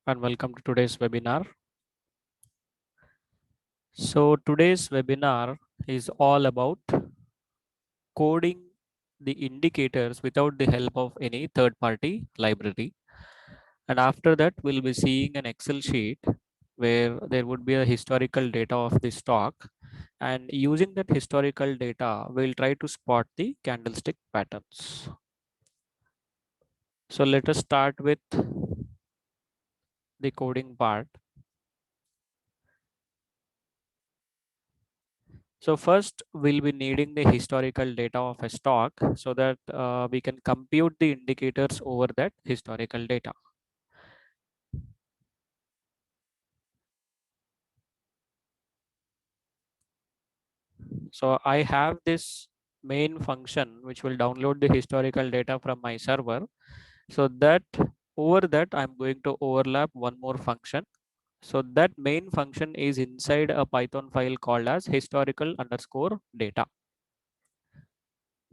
and welcome to today's webinar. So today's webinar is all about coding the indicators without the help of any third-party library. And after that, we'll be seeing an Excel sheet where there would be a historical data of the stock. And using that historical data, we'll try to spot the candlestick patterns. So let us start with the coding part. So first we'll be needing the historical data of a stock so that we can compute the indicators over that historical data. So I have this main function which will download the historical data from my server. So that over that I'm going to overlap one more function. So that main function is inside a Python file called as historical underscore data.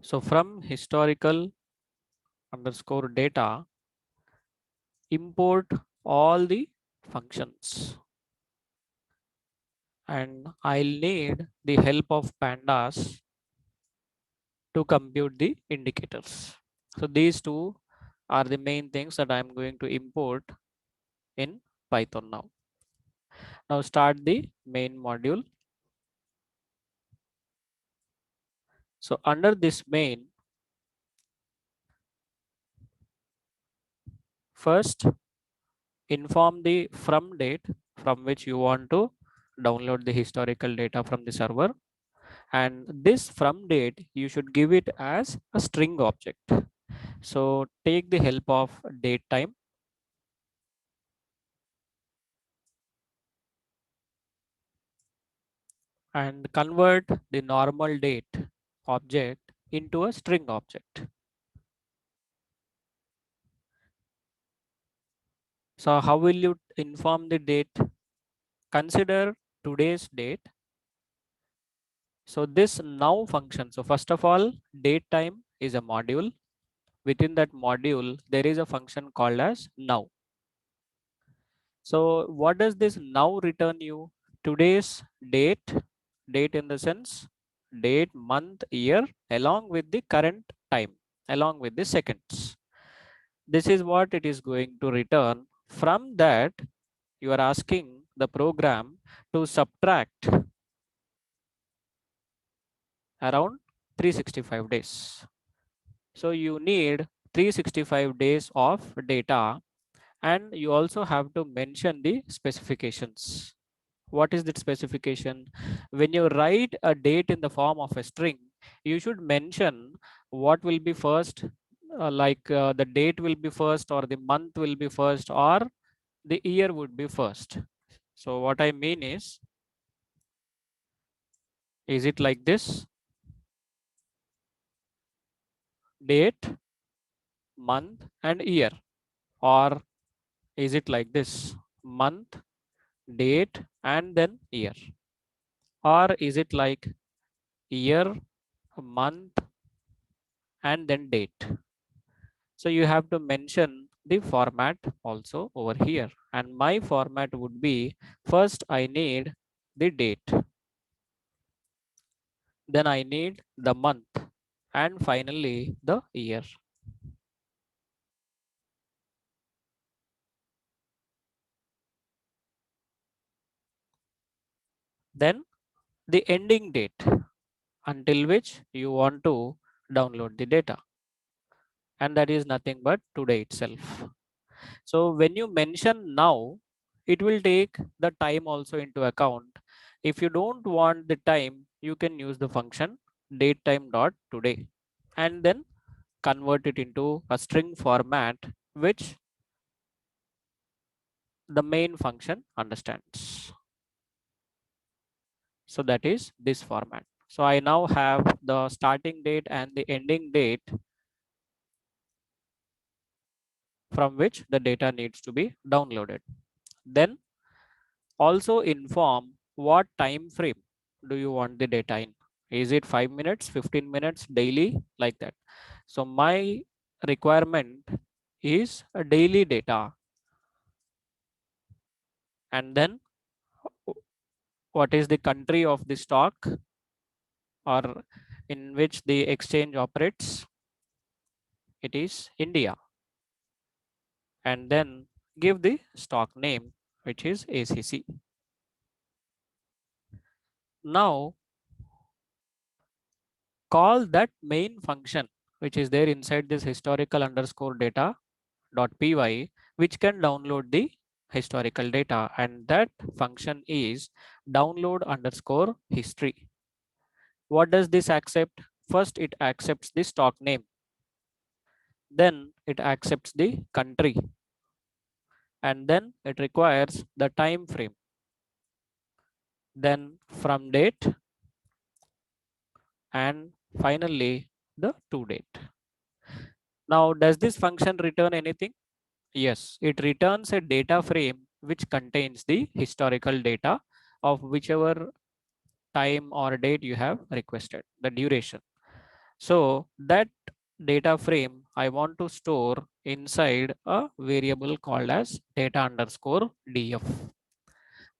So from historical underscore data, import all the functions, and I'll need the help of pandas to compute the indicators. So these two are the main things that I'm going to import in Python now. Now start the main module. So under this main, first inform the from date from which you want to download the historical data from the server, and this from date you should give it as a string object. So take the help of date time and convert the normal date object into a string object. So how will you inform the date? Consider today's date. So this now function. So first of all, date time is a module. Within that module, there is a function called as now. So what does this now return you? Today's date in the sense date, month, year, along with the current time, along with the seconds. This is what it is going to return. From that, you are asking the program to subtract around 365 days. So you need 365 days of data, and you also have to mention the specifications. What is that specification? When you write a date in the form of a string, you should mention what will be first, the date will be first, or the month will be first, or the year would be first. So what I mean is it like this? Date, month, and year, or is it like this? Month, date, and then year, or is it like year, month, and then date? So you have to mention the format also over here, and my format would be first I need the date, then I need the month, and finally the year. Then the ending date until which you want to download the data, and that is nothing but today itself. So when you mention now, it will take the time also into account. If you don't want the time, you can use the function datetime dot today and then convert it into a string format which the main function understands. So that is this format. So I now have the starting date and the ending date from which the data needs to be downloaded. Then also inform what time frame do you want the data in. Is it 5 minutes, 15 minutes, daily, like that? So my requirement is a daily data. And then what is the country of the stock or in which the exchange operates? It is India. And then give the stock name, which is ACC. Now call that main function which is there inside this historical underscore data dot py, which can download the historical data, and that function is download underscore history. What does this accept? First, it accepts the stock name, then it accepts the country, and then it requires the time frame, then from date, and finally the to date. Now, does this function return anything? Yes, it returns a data frame which contains the historical data of whichever time or date you have requested, the duration. So that data frame I want to store inside a variable called as data underscore df.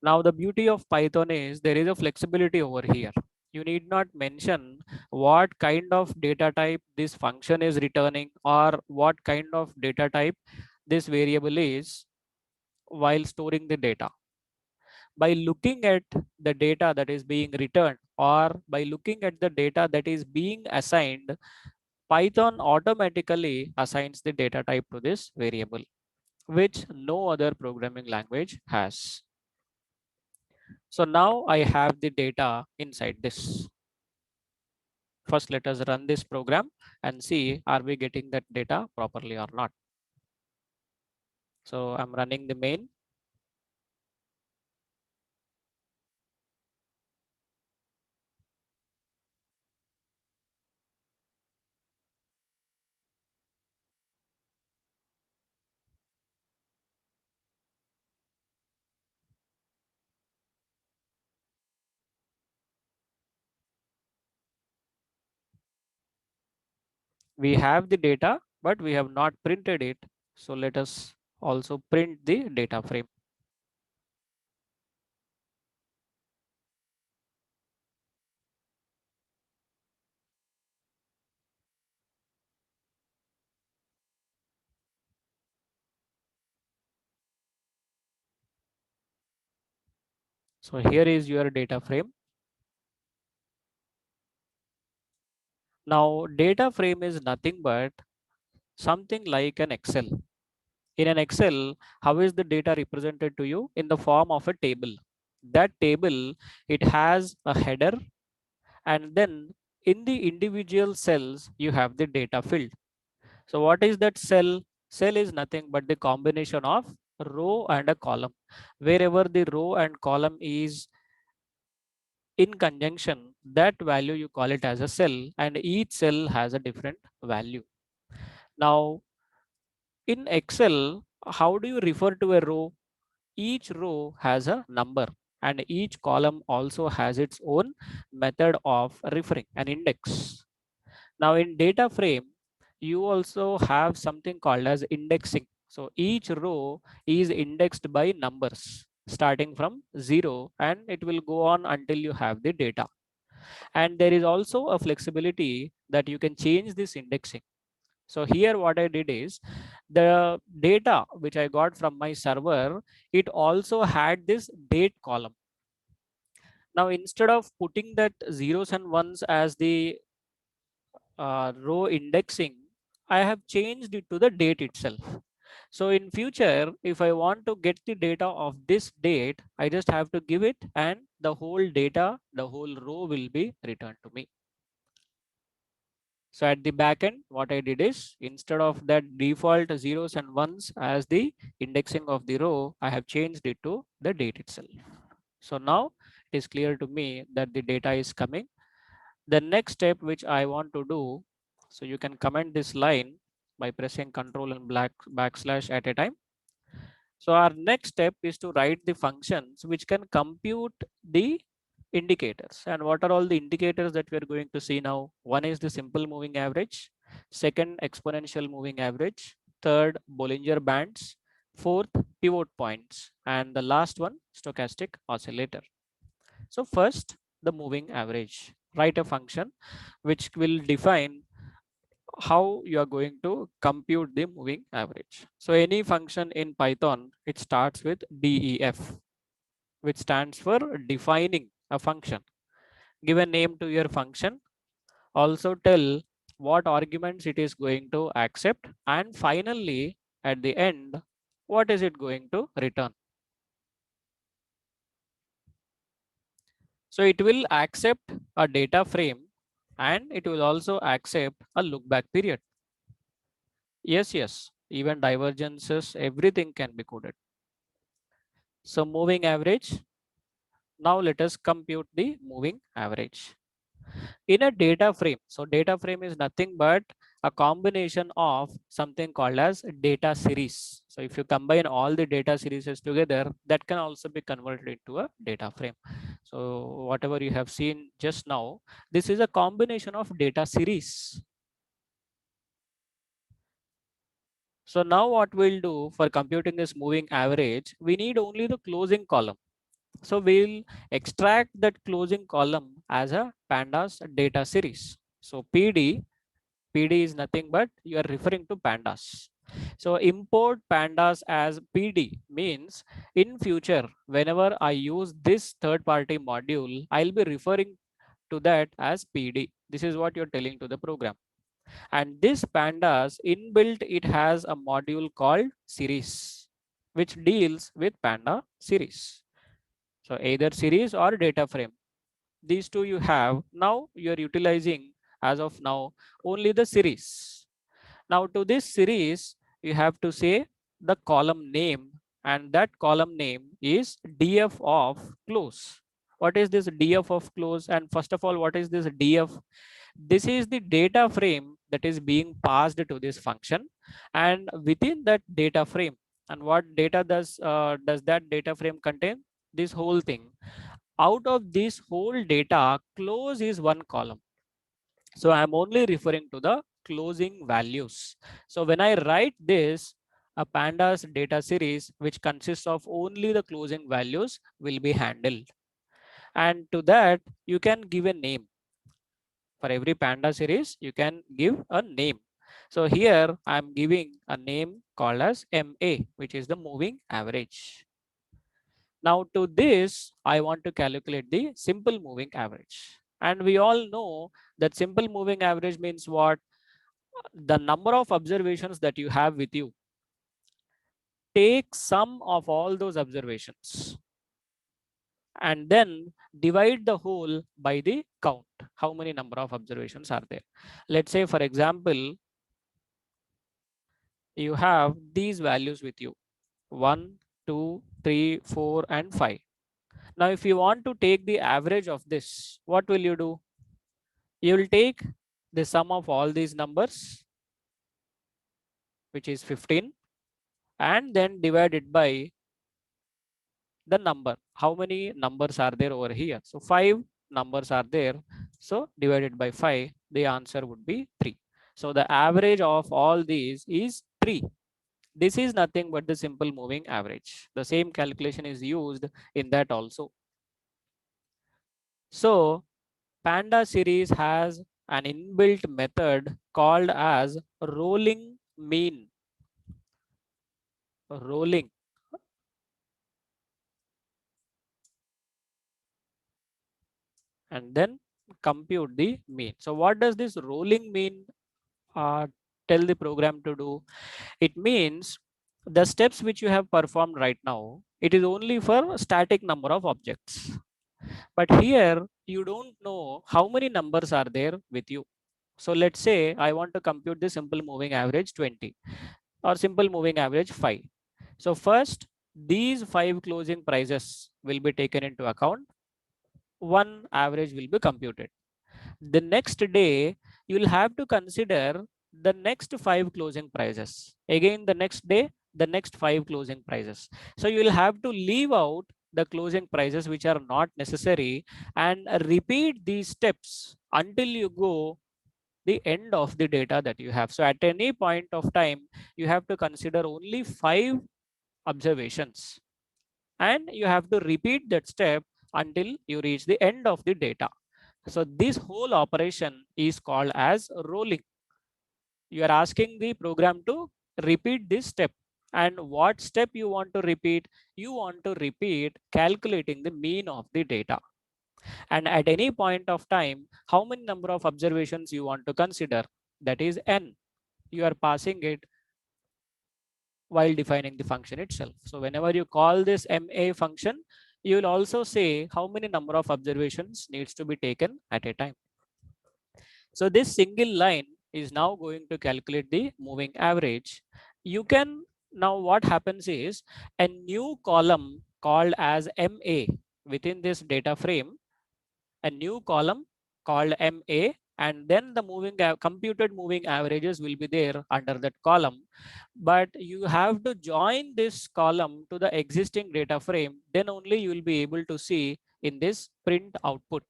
Now the beauty of Python is there is a flexibility over here. You need not mention what kind of data type this function is returning or what kind of data type this variable is while storing the data. By looking at the data that is being returned or by looking at the data that is being assigned, Python automatically assigns the data type to this variable, which no other programming language has. So now I have the data inside this. First, let us run this program and see are we getting that data properly or not. So I'm running the main. We have the data, but we have not printed it. So let us also print the data frame. So here is your data frame. Now data frame is nothing but something like an Excel. In an Excel, how is the data represented to you? In the form of a table. That table, it has a header, and then in the individual cells, you have the data field. So what is that cell? Cell is nothing but the combination of row and a column. Wherever the row and column is in conjunction, that value you call it as a cell, and each cell has a different value. Now in Excel, how do you refer to a row? Each row has a number and each column also has its own method of referring an index. Now in data frame, you also have something called as indexing. So each row is indexed by numbers starting from 0 and it will go on until you have the data. And there is also a flexibility that you can change this indexing. So here what I did is the data which I got from my server, it also had this date column. Now instead of putting that zeros and ones as the row indexing, I have changed it to the date itself. So in future, if I want to get the data of this date, I just have to give it and the whole data, the whole row will be returned to me. So at the back end, what I did is instead of that default zeros and ones as the indexing of the row, I have changed it to the date itself. So now it is clear to me that the data is coming. The next step which I want to do, so you can comment this line by pressing Control and backslash at a time. So our next step is to write the functions which can compute the indicators. And what are all the indicators that we are going to see now? One is the simple moving average, second exponential moving average, third Bollinger bands, fourth pivot points, and the last one stochastic oscillator. So first, the moving average. Write a function which will define how you are going to compute the moving average. So any function in Python, it starts with DEF, which stands for defining a function. Give a name to your function. Also tell what arguments it is going to accept. And finally, at the end, what is it going to return? So it will accept a data frame and it will also accept a look back period. Yes, even divergences, everything can be coded. So moving average. Now let us compute the moving average in a data frame. So data frame is nothing but a combination of something called as data series. So if you combine all the data series together, that can also be converted into a data frame. So whatever you have seen just now, this is a combination of data series. So now what we'll do for computing this moving average, we need only the closing column. So we'll extract that closing column as a pandas data series. So PD is nothing but you are referring to pandas. So import pandas as PD means in future, whenever I use this third party module, I'll be referring to that as PD. This is what you're telling to the program. And this pandas inbuilt, it has a module called series, which deals with panda series. So either series or data frame. These two you have. Now you're utilizing as of now only the series. Now to this series, you have to say the column name, and that column name is df of close. What is this df of close? And first of all, what is this df? This is the data frame that is being passed to this function, and within that data frame, and what data does that data frame contain? This whole thing. Out of this whole data, close is one column. So I'm only referring to the closing values. So when I write this, a pandas data series which consists of only the closing values will be handled. And to that, you can give a name. For every panda series, you can give a name. So here I'm giving a name called as MA, which is the moving average. Now to this, I want to calculate the simple moving average. And we all know that simple moving average means what? The number of observations that you have with you. Take sum of all those observations and then divide the whole by the count. How many number of observations are there? Let's say, for example, you have these values with you: 1, 2, 3, 4, and 5. Now, if you want to take the average of this, what will you do? You will take the sum of all these numbers, which is 15, and then divide it by the number. How many numbers are there over here? So 5 numbers are there. So divided by 5, the answer would be 3. So the average of all these is 3. This is nothing but the simple moving average. The same calculation is used in that also. So Panda series has an inbuilt method called as rolling mean. Rolling. And then compute the mean. So what does this rolling mean tell the program to do? It means the steps which you have performed right now, it is only for static number of objects. But here you don't know how many numbers are there with you. So let's say I want to compute the simple moving average 20 or simple moving average 5. So first, these 5 closing prices will be taken into account. One average will be computed. The next day, you will have to consider the next 5 closing prices. Again, the next day, the next 5 closing prices. So you will have to leave out the closing prices which are not necessary and repeat these steps until you go the end of the data that you have. So at any point of time, you have to consider only 5 observations, and you have to repeat that step until you reach the end of the data. So this whole operation is called as rolling. You are asking the program to repeat this step. And what step you want to repeat? You want to repeat calculating the mean of the data. And at any point of time, how many number of observations you want to consider? That is n. You are passing it while defining the function itself. So whenever you call this MA function, you will also say how many number of observations needs to be taken at a time. So this single line is now going to calculate the moving average. You can now what happens is a new column called as MA within this data frame, a new column called MA, and then the computed moving averages will be there under that column. But you have to join this column to the existing data frame, then only you will be able to see in this print output.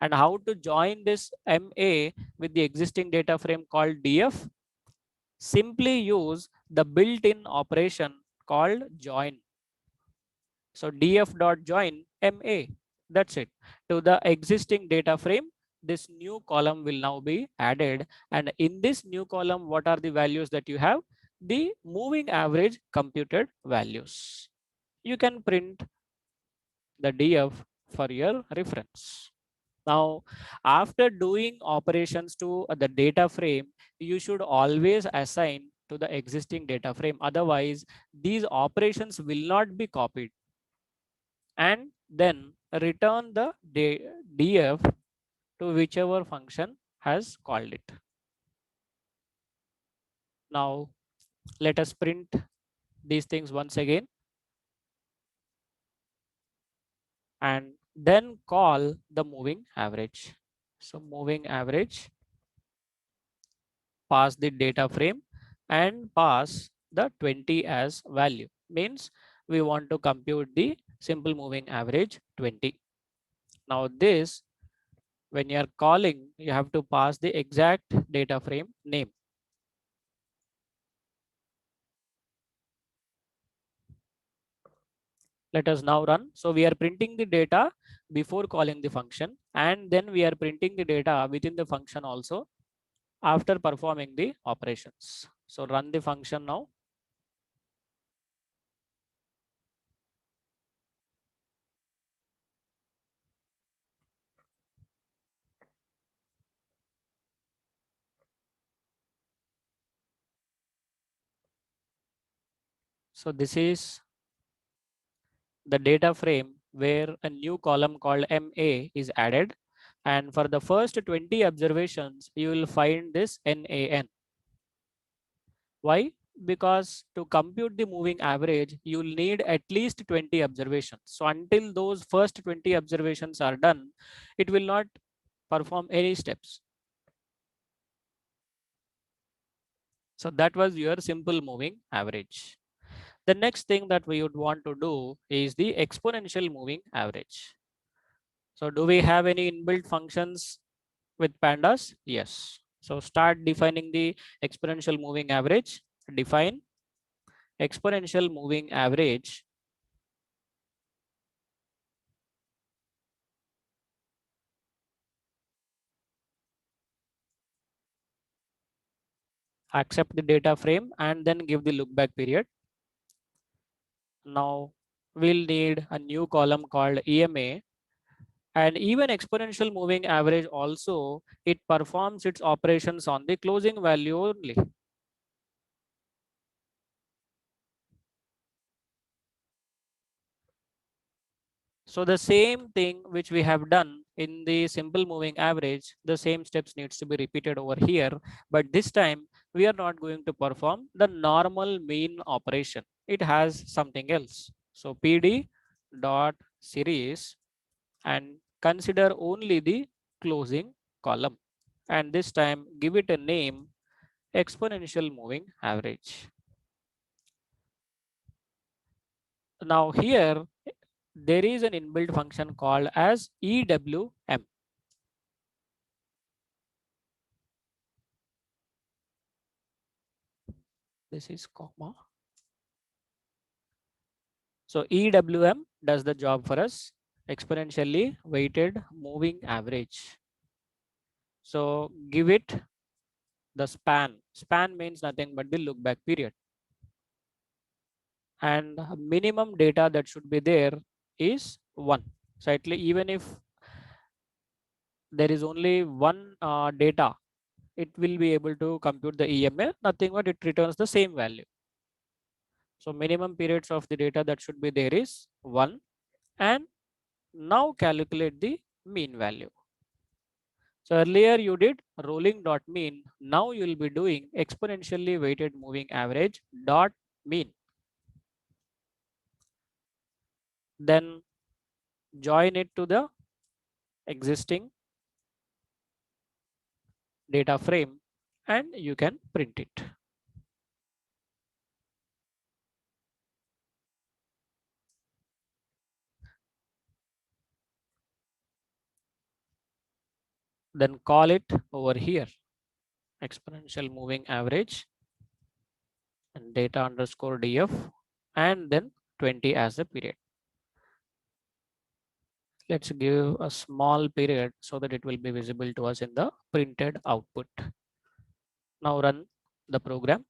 And how to join this MA with the existing data frame called DF? Simply use the built-in operation called join. So df dot join MA. That's it. To the existing data frame, this new column will now be added. And in this new column, what are the values that you have? The moving average computed values. You can print the df for your reference. Now, after doing operations to the data frame, you should always assign to the existing data frame. Otherwise, these operations will not be copied. And then return the df to whichever function has called it. Now, let us print these things once again and then call the moving average. So moving average, pass the data frame and pass the 20 as value. Means we want to compute the simple moving average 20. Now this, when you are calling, you have to pass the exact data frame name. Let us now run. So we are printing the data before calling the function, and then we are printing the data within the function also after performing the operations. So run the function now. So this is the data frame where a new column called MA is added. And for the first 20 observations, you will find this NAN. Why? Because to compute the moving average, you'll need at least 20 observations. So until those first 20 observations are done, it will not perform any steps. So that was your simple moving average. The next thing that we would want to do is the exponential moving average. So do we have any inbuilt functions with pandas? Yes. So start defining the exponential moving average. Define exponential moving average. Accept the data frame and then give the look back period. Now we'll need a new column called EMA, and even exponential moving average also, it performs its operations on the closing value only. So the same thing which we have done in the simple moving average, the same steps needs to be repeated over here. But this time we are not going to perform the normal mean operation. It has something else. So PD dot series and consider only the closing column. And this time give it a name exponential moving average. Now here there is an inbuilt function called as EWM. This is comma. So EWM does the job for us, exponentially weighted moving average. So give it the span. Span means nothing but the look back period. And minimum data that should be there is 1. So at least even if there is only one data, it will be able to compute the EMA, nothing but it returns the same value. So minimum periods of the data that should be there is 1. And now calculate the mean value. So earlier you did rolling dot mean. Now you will be doing exponentially weighted moving average dot mean. Then join it to the existing data frame and you can print it. Then call it over here exponential moving average and data underscore df and then 20 as the period. Let's give a small period so that it will be visible to us in the printed output. Now run the program.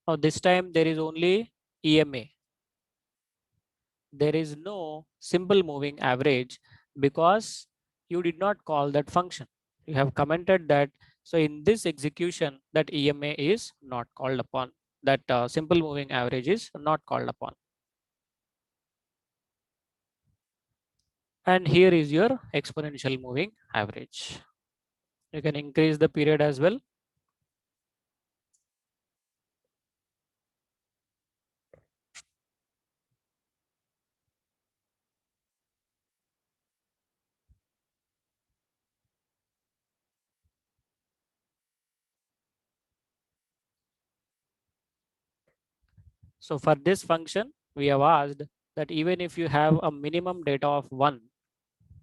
Now this time there is only EMA. There is no simple moving average because you did not call that function. You have commented that. So in this execution that EMA is not called upon. That simple moving average is not called upon. And here is your exponential moving average. You can increase the period as well. So for this function, we have asked that even if you have a minimum data of 1,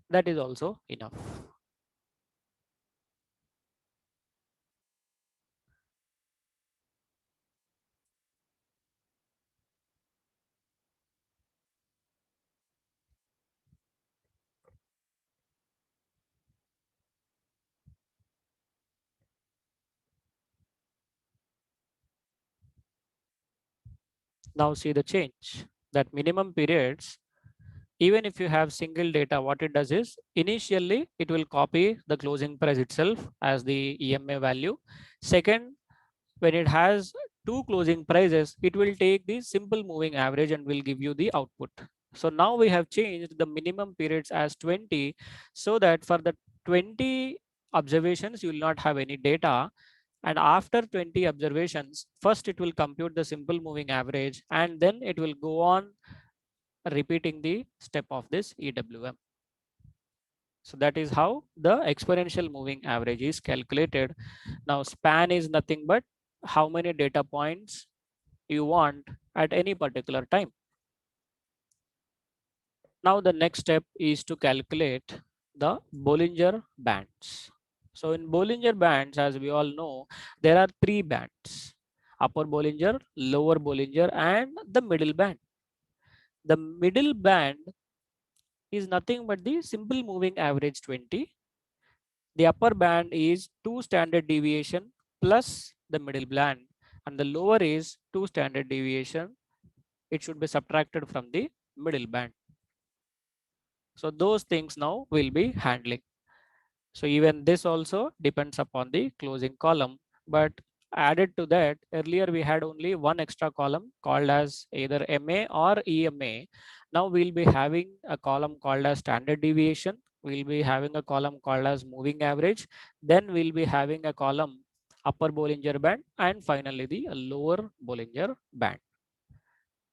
that is also enough. Now see the change. That minimum periods, even if you have single data, what it does is initially it will copy the closing price itself as the EMA value. Second, when it has two closing prices, it will take the simple moving average and will give you the output. So now we have changed the minimum periods as 20 so that for the 20 observations, you will not have any data. And after 20 observations, first it will compute the simple moving average and then it will go on repeating the step of this EWM. So that is how the exponential moving average is calculated. Now span is nothing but how many data points you want at any particular time. Now the next step is to calculate the Bollinger Bands. So in Bollinger Bands, as we all know, there are three bands: upper Bollinger, lower Bollinger, and the middle band. The middle band is nothing but the simple moving average 20. The upper band is 2 standard deviation plus the middle band, and the lower is 2 standard deviation. It should be subtracted from the middle band. So those things now will be handling. So even this also depends upon the closing column, but added to that, earlier we had only one extra column called as either MA or EMA. Now we'll be having a column called as standard deviation. We'll be having a column called as moving average. Then we'll be having a column upper Bollinger Band and finally the lower Bollinger Band.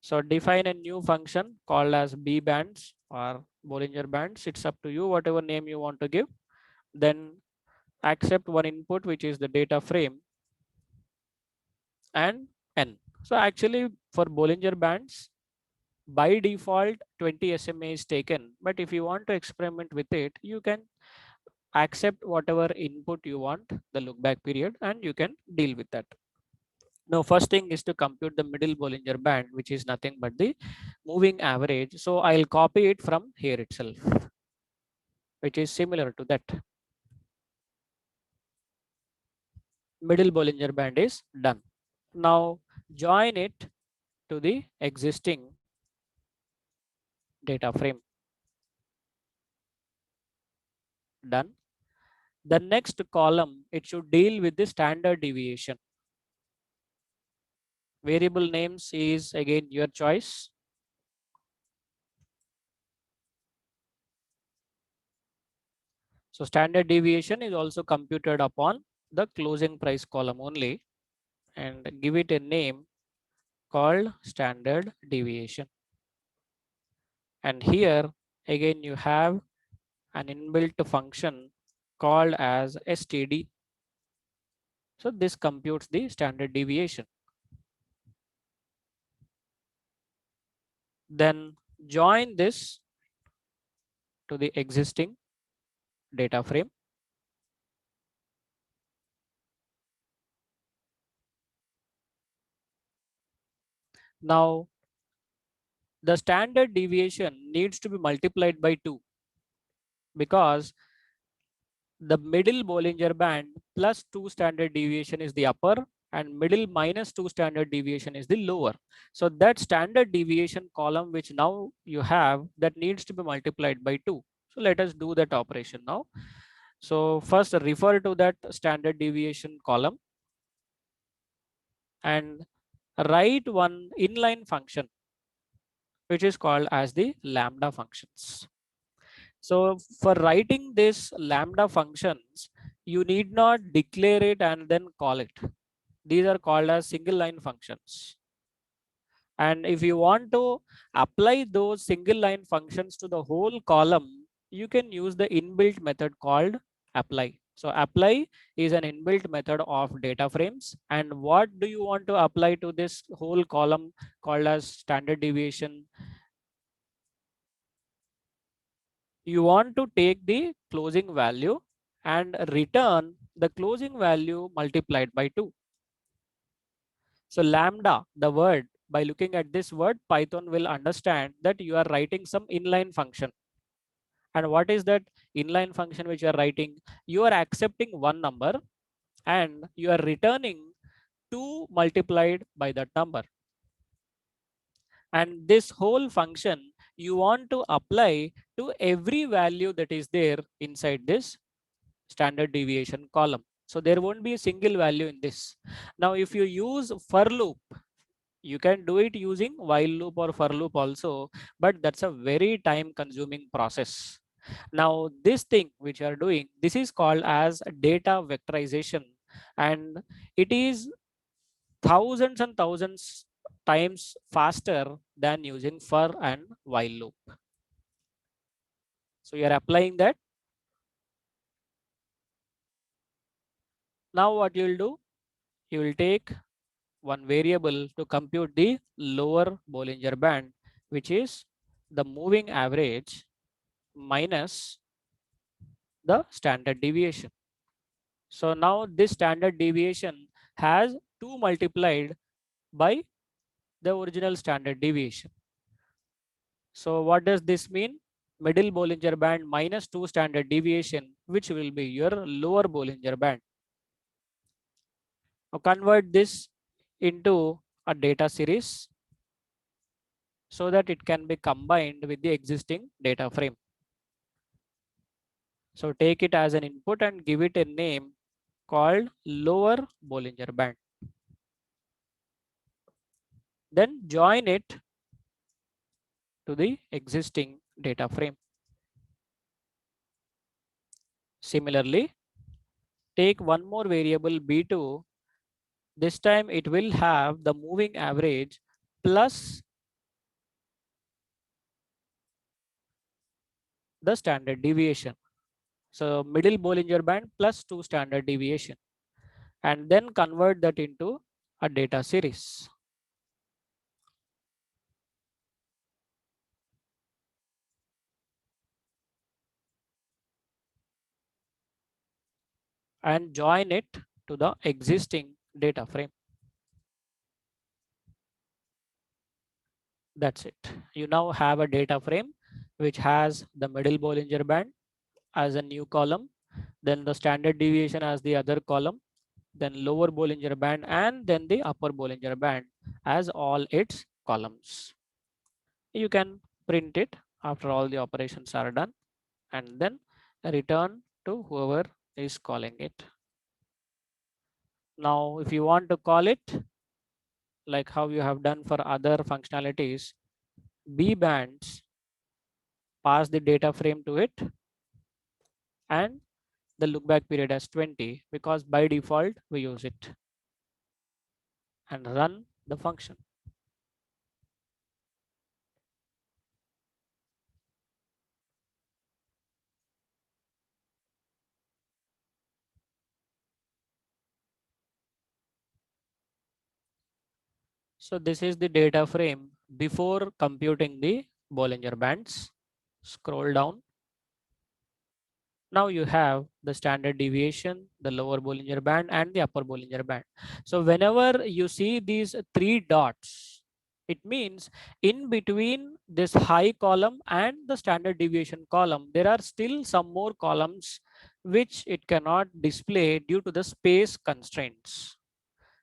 So define a new function called as B bands or Bollinger Bands. It's up to you, whatever name you want to give. Then accept one input, which is the data frame, and n. So actually for Bollinger Bands, By default, 20 SMA is taken, but if you want to experiment with it, you can accept whatever input you want, the look back period, and you can deal with that. Now, first thing is to compute the middle Bollinger Band, which is nothing but the moving average. So I'll copy it from here itself, which is similar to that. Middle Bollinger Band is done. Now join it to the existing data frame. Done. The next column, it should deal with the standard deviation. Variable names is again your choice. So standard deviation is also computed upon the closing price column only, and give it a name called standard deviation. And here again you have an inbuilt function called as STD. So this computes the standard deviation. Then join this to the existing data frame. Now the standard deviation needs to be multiplied by 2, because the middle Bollinger Band plus 2 standard deviation is the upper and middle minus 2 standard deviation is the lower. So that standard deviation column which now you have, that needs to be multiplied by 2. So let us do that operation now. So first refer to that standard deviation column and write one inline function which is called as the lambda functions. So for writing this lambda functions, you need not declare it and then call it. These are called as single line functions. And if you want to apply those single line functions to the whole column, you can use the inbuilt method called apply. So apply is an inbuilt method of data frames. And what do you want to apply to this whole column called as standard deviation? You want to take the closing value and return the closing value multiplied by 2. So lambda, the word, by looking at this word, Python will understand that you are writing some inline function. And what is that inline function which you are writing? You are accepting one number and you are returning 2 multiplied by that number. And this whole function you want to apply to every value that is there inside this standard deviation column. So there won't be a single value in this. Now, if you use for loop, you can do it using while loop or for loop also, but that's a very time consuming process. Now, this thing which you are doing, this is called as data vectorization, and it is thousands and thousands times faster than using for and while loop. So you are applying that. Now what you will do, you will take one variable to compute the lower Bollinger Band, which is the moving average minus the standard deviation. So now this standard deviation has 2 multiplied by the original standard deviation. So what does this mean? Middle Bollinger Band minus 2 standard deviation, which will be your lower Bollinger Band. Now convert this into a data series so that it can be combined with the existing data frame. So take it as an input and give it a name called lower Bollinger Band. Then join it to the existing data frame. Similarly, take one more variable B2. This time it will have the moving average plus the standard deviation. So middle Bollinger Band plus 2 standard deviation, and then convert that into a data series. and join it to the existing data frame. That's it. You now have a data frame which has the middle Bollinger Band as a new column, then the standard deviation as the other column, then lower Bollinger Band, and then the upper Bollinger Band as all its columns. You can print it after all the operations are done and then return to whoever is calling it. Now, if you want to call it like how you have done for other functionalities, B bands pass the data frame to it and the look back period as 20 because by default we use it, and run the function. So this is the data frame before computing the Bollinger Bands. Scroll down. Now you have the standard deviation, the lower Bollinger Band, and the upper Bollinger Band. So whenever you see these three dots, it means in between this high column and the standard deviation column, there are still some more columns which it cannot display due to the space constraints.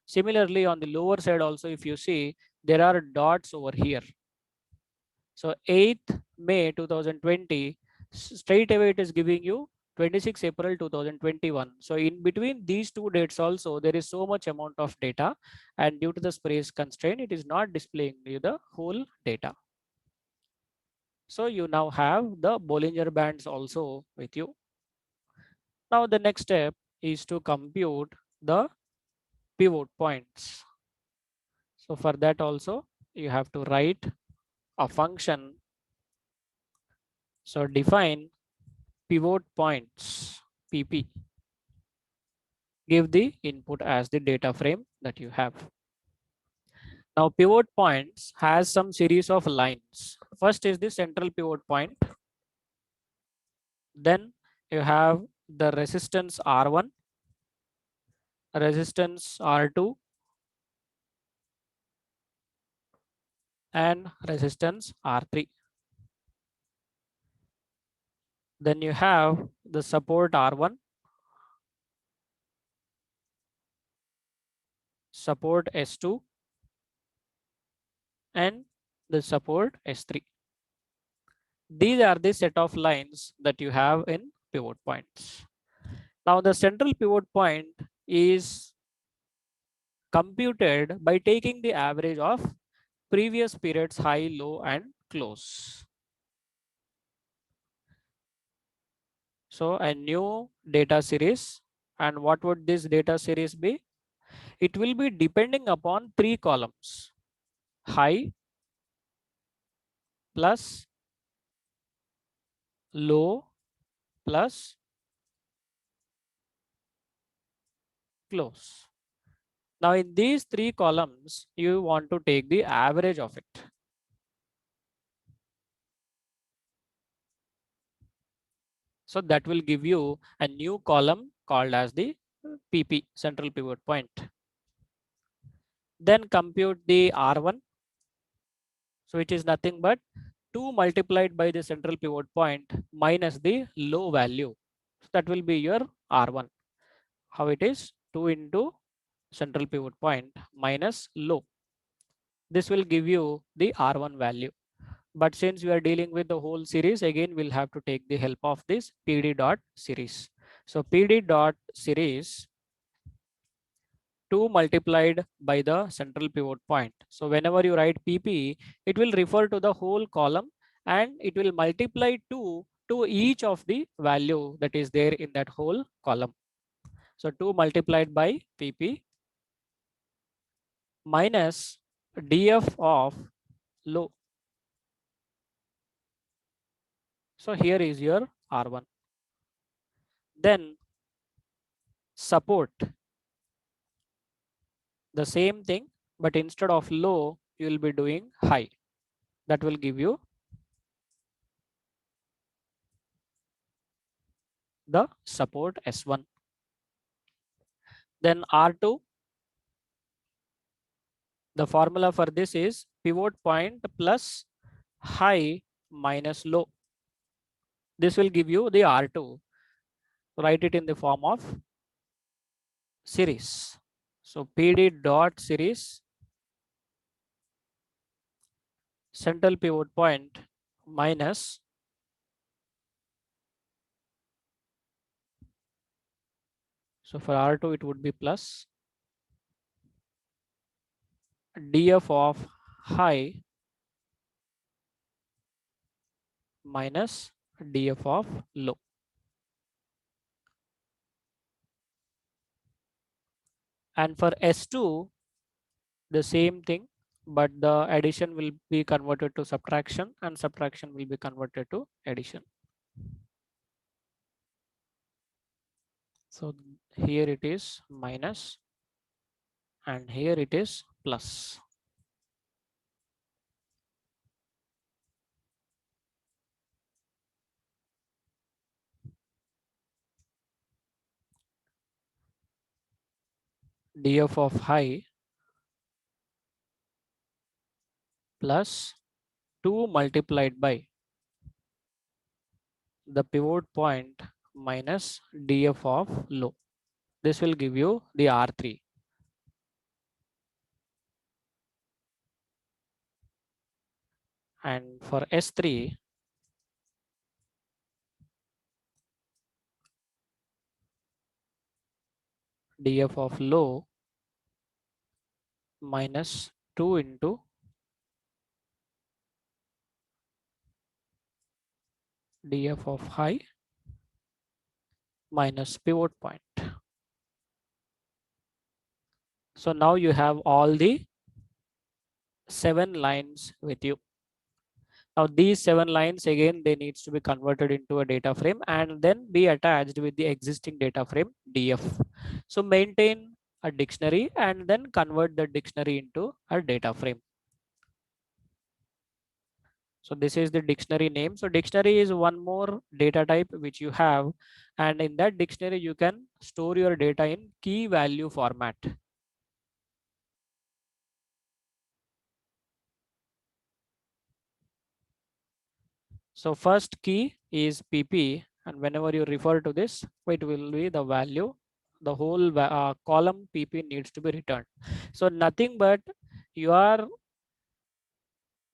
Similarly, on the lower side also, if you see, there are dots over here. So 8th May 2020, straight away it is giving you 26 April 2021. So in between these two dates also, there is so much amount of data, and due to the space constraint, it is not displaying you the whole data. So you now have the Bollinger Bands also with you. Now the next step is to compute the pivot points. So for that also, you have to write a function. So define pivot points, PP. Give the input as the data frame that you have. Now pivot points has some series of lines. First is the central pivot point. Then you have the resistance R1, resistance R2, and resistance R3. Then you have the support R1, support S2, and the support S3. These are the set of lines that you have in pivot points. Now the central pivot point is computed by taking the average of previous periods high, low, and close. So a new data series, and what would this data series be? It will be depending upon three columns: high, plus, low, plus, close. Now in these three columns, you want to take the average of it. So that will give you a new column called as the PP, central pivot point. Then compute the R1. So it is nothing but 2 multiplied by the central pivot point minus the low value. So that will be your R1. How it is? 2 into central pivot point minus low. This will give you the R1 value. But since we are dealing with the whole series, again, we'll have to take the help of this PD dot series. So PD dot series 2 multiplied by the central pivot point. So whenever you write PP, it will refer to the whole column and it will multiply 2 to each of the value that is there in that whole column. So 2 multiplied by PP minus DF of low. So here is your R1. Then support, the same thing, but instead of low, you will be doing high. That will give you the support S1. Then R2, the formula for this is pivot point plus high minus low. This will give you the R2. Write it in the form of series. So PD dot series central pivot point minus, so for R2 it would be plus df of high minus df of low. And for S2, the same thing, but the addition will be converted to subtraction and subtraction will be converted to addition. So here it is minus and here it is plus. Df of high plus 2 multiplied by the pivot point minus df of low. This will give you the R3. And for S3, df of low minus 2 into df of high minus pivot point. So now you have all the 7 lines with you. Now these 7 lines again, they needs to be converted into a data frame and then be attached with the existing data frame df. So maintain a dictionary and then convert the dictionary into a data frame. So this is the dictionary name. So dictionary is one more data type which you have, and in that dictionary you can store your data in key value format. So first key is PP, and whenever you refer to this, it will be the value. The whole column PP needs to be returned. So nothing but you are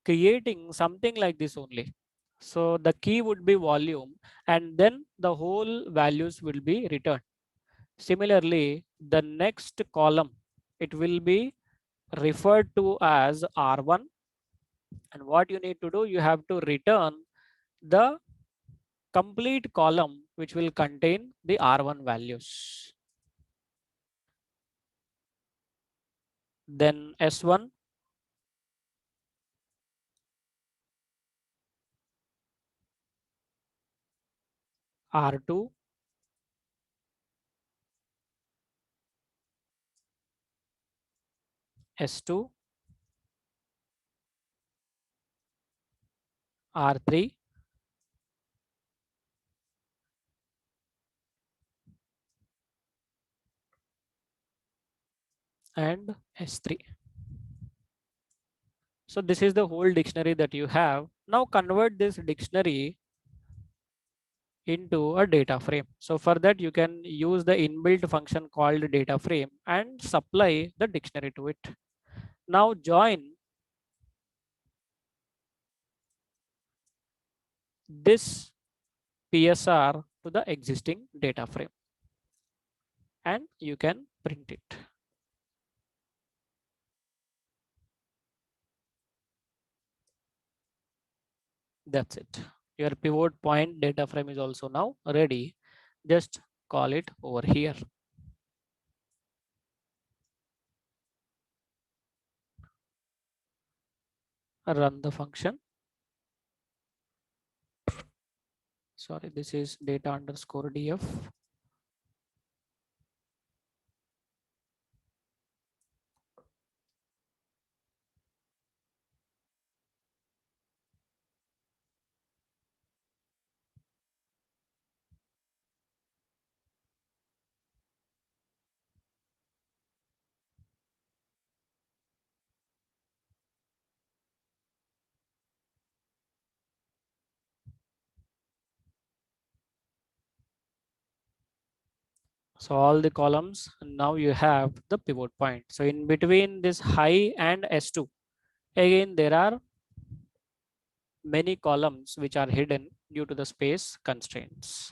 creating something like this only. So the key would be volume, and then the whole values will be returned. Similarly, the next column, it will be referred to as R1, and what you need to do, you have to return the complete column which will contain the R1 values. Then S1, R2, S2, R3, and S3. So this is the whole dictionary that you have. Now convert this dictionary into a data frame. So for that you can use the inbuilt function called data frame and supply the dictionary to it. Now join this PSR to the existing data frame and you can print it. That's it. Your pivot point data frame is also now ready. Just call it over here. Run the function. Sorry, this is data underscore df. So all the columns, now you have the pivot point. So in between this high and S2, again there are many columns which are hidden due to the space constraints.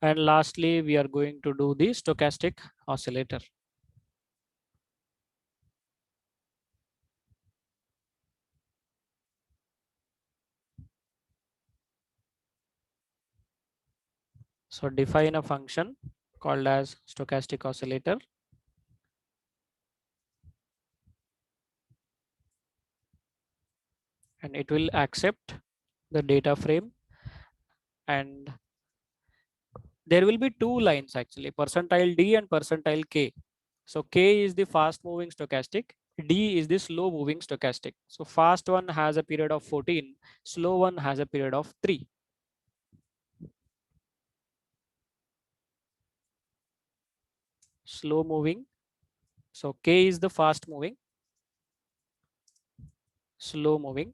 And lastly, we are going to do the stochastic oscillator. So define a function called as stochastic oscillator. And it will accept the data frame, and there will be two lines actually, percentile D and percentile K. So K is the fast moving stochastic, D is the slow moving stochastic. So fast one has a period of 14, slow one has a period of 3. Slow moving, so K is the fast moving, slow moving,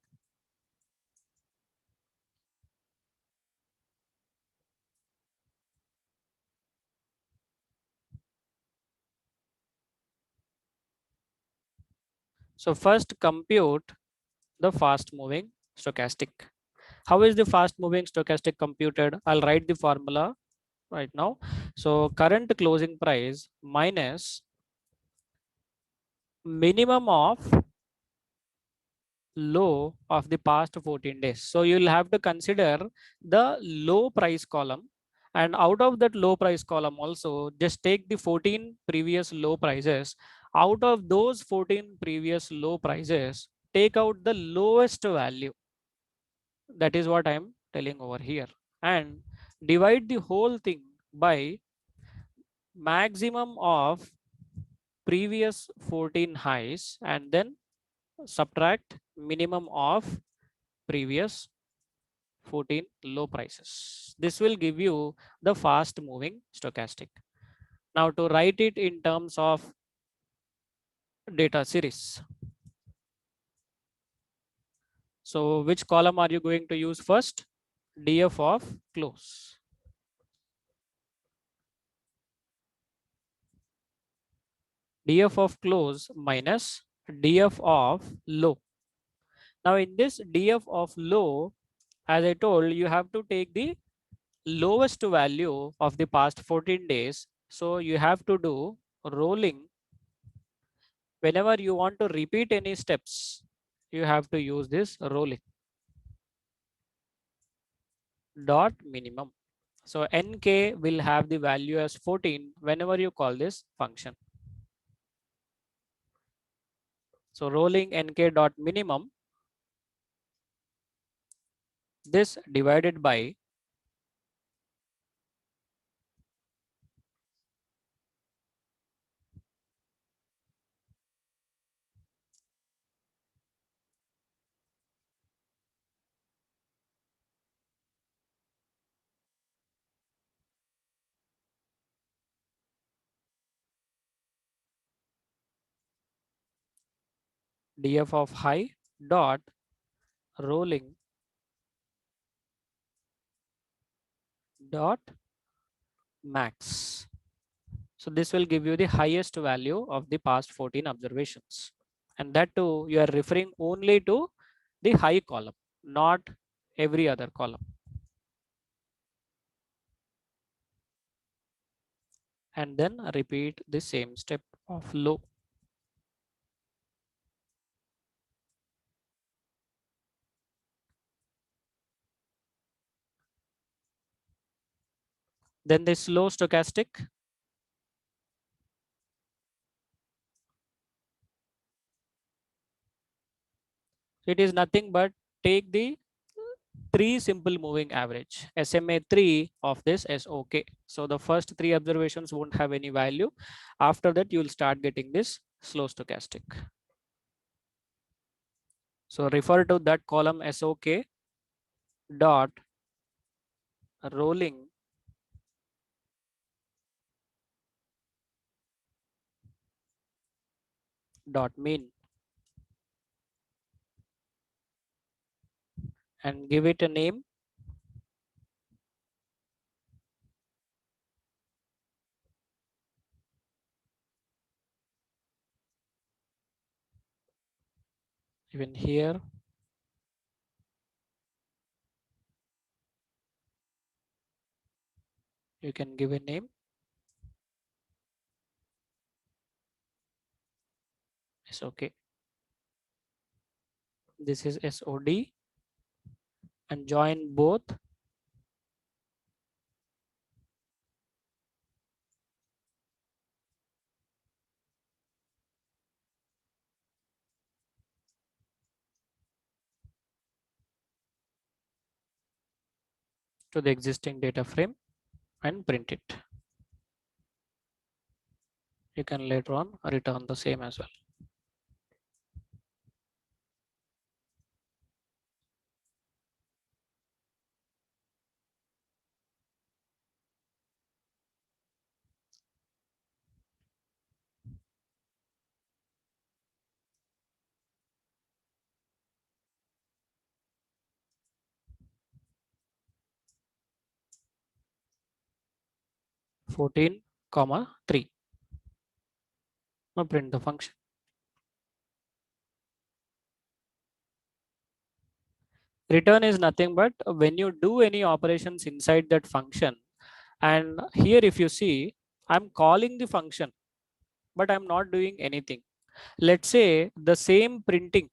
so first compute the fast moving stochastic. How is the fast moving stochastic computed? I'll write the formula right now. So current closing price minus minimum of low of the past 14 days. So you'll have to consider the low price column, and out of that low price column also just take the 14 previous low prices. Out of those 14 previous low prices, take out the lowest value. That is what I'm telling over here, and divide the whole thing by maximum of previous 14 highs, and then subtract minimum of previous 14 low prices. This will give you the fast moving stochastic. Now to write it in terms of data series. So which column are you going to use first? DF of close. DF of close minus DF of low. Now in this DF of low, as I told, you have to take the lowest value of the past 14 days. So you have to do rolling. Whenever you want to repeat any steps, you have to use this rolling dot minimum. So nk will have the value as 14 whenever you call this function. So rolling nk dot minimum, this divided by df of high dot rolling dot max. So this will give you the highest value of the past 14 observations. And that too, you are referring only to the high column, not every other column. And then repeat the same step of low. Then the slow stochastic, it is nothing but take the 3 simple moving average, SMA 3 of this SOK. So the first 3 observations won't have any value. After that, you will start getting this slow stochastic. So refer to that column SOK dot rolling dot mean and give it a name Even here, you can give a name. SOK. This is SOD, and join both to the existing data frame and print it. You can later on return the same as well. Fourteen comma 3. Now print the function. Return is nothing but when you do any operations inside that function, and here if you see, I'm calling the function, but I'm not doing anything. Let's say the same printing.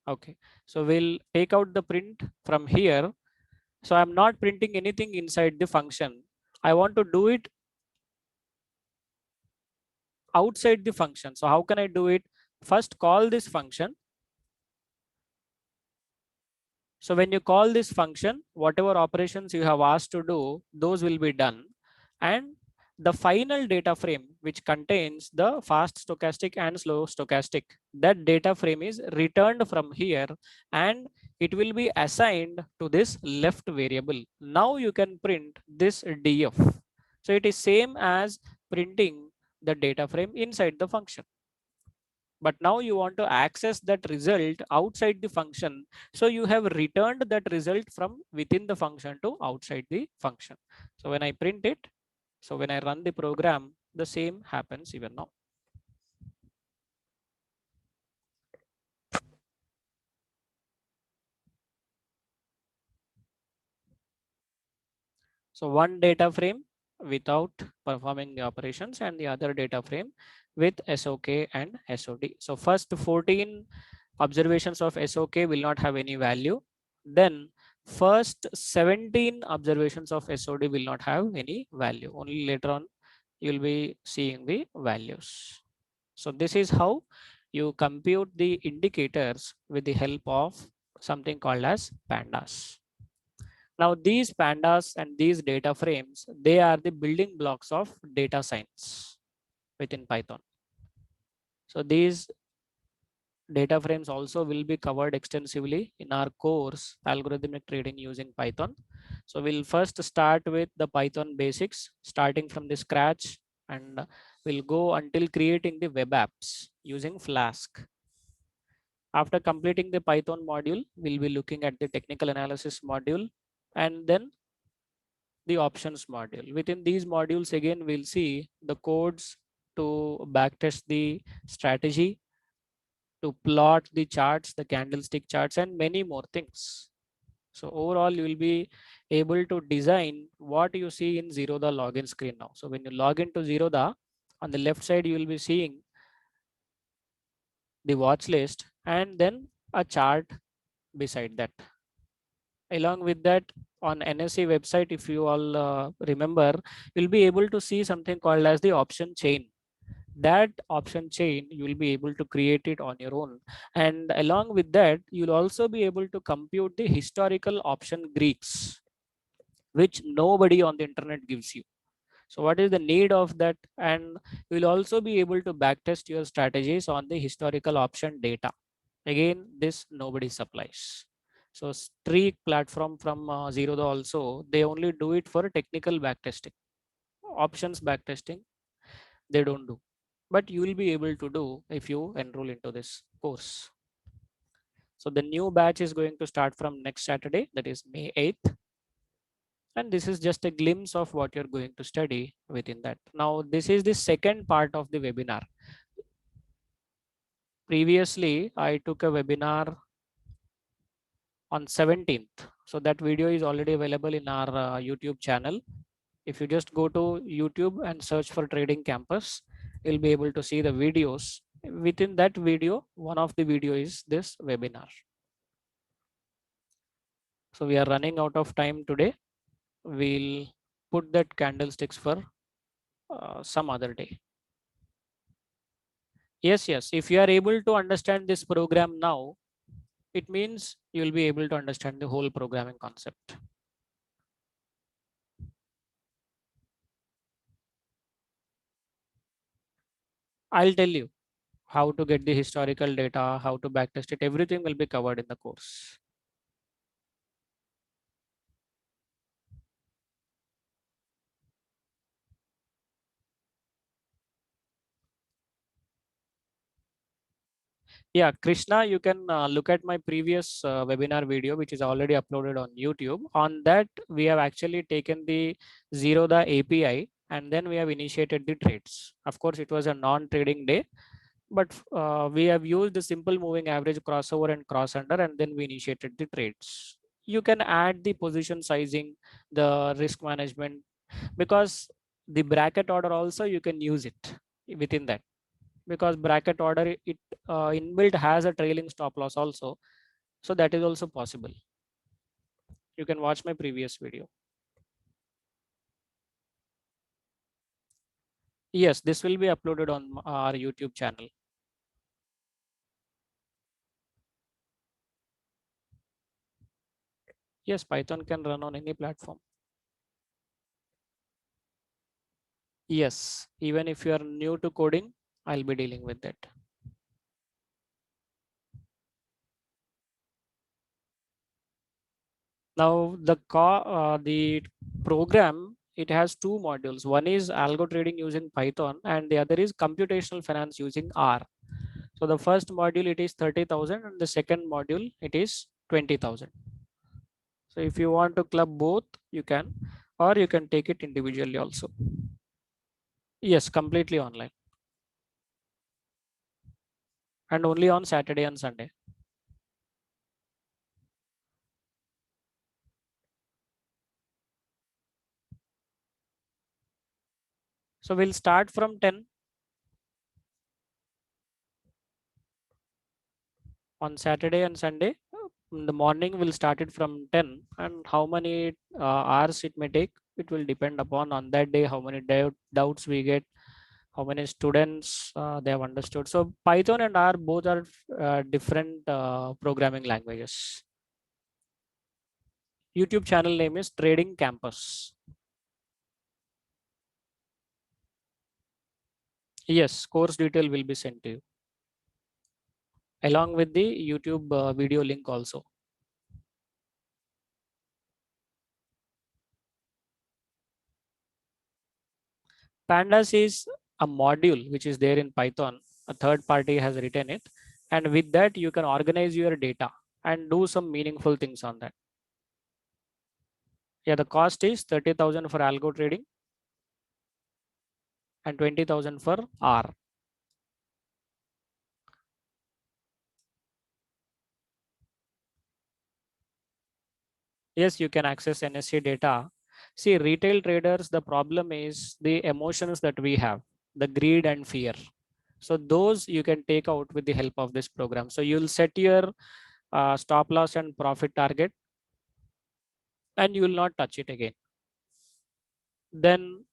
Okay, so we'll take out the print from here. So I'm not printing anything inside the function. I want to do it outside the function. So how can I do it? First call this function. So when you call this function, whatever operations you have asked to do, those will be done. And the final data frame, which contains the fast stochastic and slow stochastic, that data frame is returned from here, and it will be assigned to this left variable. Now you can print this df. So it is same as printing the data frame inside the function. But now you want to access that result outside the function. So you have returned that result from within the function to outside the function. So when I print it, so when I run the program, the same happens even now. So one data frame without performing the operations, and the other data frame with SOK and SOD. So first 14 observations of SOK will not have any value. Then first 17 observations of SOD will not have any value. Only later on you'll be seeing the values. So this is how you compute the indicators with the help of something called as pandas. Now these pandas and these data frames, they are the building blocks of data science within Python. So these data frames also will be covered extensively in our course algorithmic trading using Python. So we'll first start with the Python basics, starting from the scratch, and we'll go until creating the web apps using Flask. After completing the Python module, we'll be looking at the technical analysis module, and then the options module. Within these modules, again, we'll see the codes to backtest the strategy, to plot the charts, the candlestick charts, and many more things. So overall, you will be able to design what you see in Zerodha login screen now. So when you log into Zerodha, on the left side, you will be seeing the watch list and then a chart beside that. Along with that, on NSE website, if you all remember, you'll be able to see something called as the option chain. That option chain, you will be able to create it on your own. And along with that, you'll also be able to compute the historical option Greeks, which nobody on the internet gives you. So what is the need of that? And you will also be able to backtest your strategies on the historical option data. Again, this nobody supplies. So Streak platform from Zerodha also, they only do it for technical backtesting. Options backtesting, they don't do. But you will be able to do if you enroll into this course. So the new batch is going to start from next Saturday, that is May 8th. And this is just a glimpse of what you're going to study within that. Now, this is the second part of the webinar. Previously, I took a webinar on 17th. So that video is already available in our YouTube channel. If you just go to YouTube and search for Trading Campus, you'll be able to see the videos. Within that video, one of the video is this webinar. So we are running out of time today. We'll put that candlesticks for some other day. Yes. If you are able to understand this program now, it means you will be able to understand the whole programming concept. I'll tell you how to get the historical data, how to backtest it, everything will be covered in the course. Yeah, Krishna, you can look at my previous webinar video, which is already uploaded on YouTube. On that, we have actually taken the Zerodha API and then we have initiated the trades. Of course, it was a non-trading day, but we have used the simple moving average crossover and cross under, and then we initiated the trades. You can add the position sizing, the risk management, because the bracket order also you can use it within that, because bracket order it inbuilt has a trailing stop loss also, so that is also possible. You can watch my previous video. Yes, this will be uploaded on our YouTube channel. Yes, Python can run on any platform. Yes, even if you are new to coding, I'll be dealing with that. Now the program, it has two modules. One is algo trading using Python and the other is computational finance using R. So the first module it is 30,000 and the second module it is 20,000. So if you want to club both, you can, or you can take it individually also. Yes, completely online and only on Saturday and Sunday. So we'll start from 10 on Saturday and Sunday. In the morning we'll start it from 10, and how many hours it may take, it will depend upon on that day how many doubts we get, how many students they have understood. So Python and R both are different programming languages. YouTube channel name is Trading Campus. Yes, course detail will be sent to you along with the YouTube video link also. Pandas is a module which is there in Python. A third party has written it. And with that, you can organize your data and do some meaningful things on that. Yeah, the cost is 30,000 for algo trading and 20,000 for R. Yes, you can access NSE data. See, retail traders, the problem is the emotions that we have, the greed and fear. So those you can take out with the help of this program. So you'll set your stop loss and profit target and you will not touch it again. Then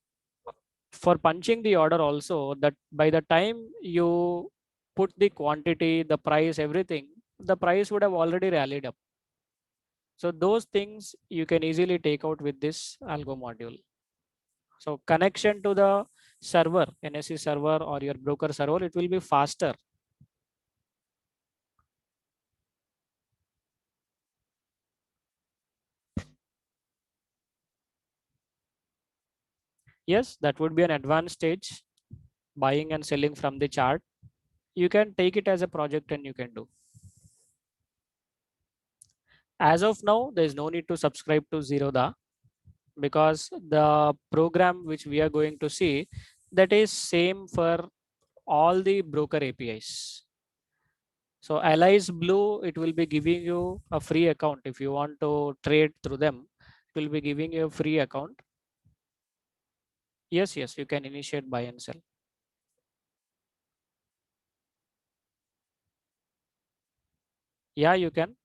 for punching the order also, that by the time you put the quantity, the price, everything, the price would have already rallied up. So those things you can easily take out with this algo module. So connection to the server, NSE server or your broker server, it will be faster. Yes, that would be an advanced stage, buying and selling from the chart. You can take it as a project and you can do. As of now, there is no need to subscribe to Zerodha because the program which we are going to see, that is same for all the broker APIs. So Allies Blue, it will be giving you a free account. If you want to trade through them, it will be giving you a free account. Yes, yes, you can initiate buy and sell. Yeah, you can.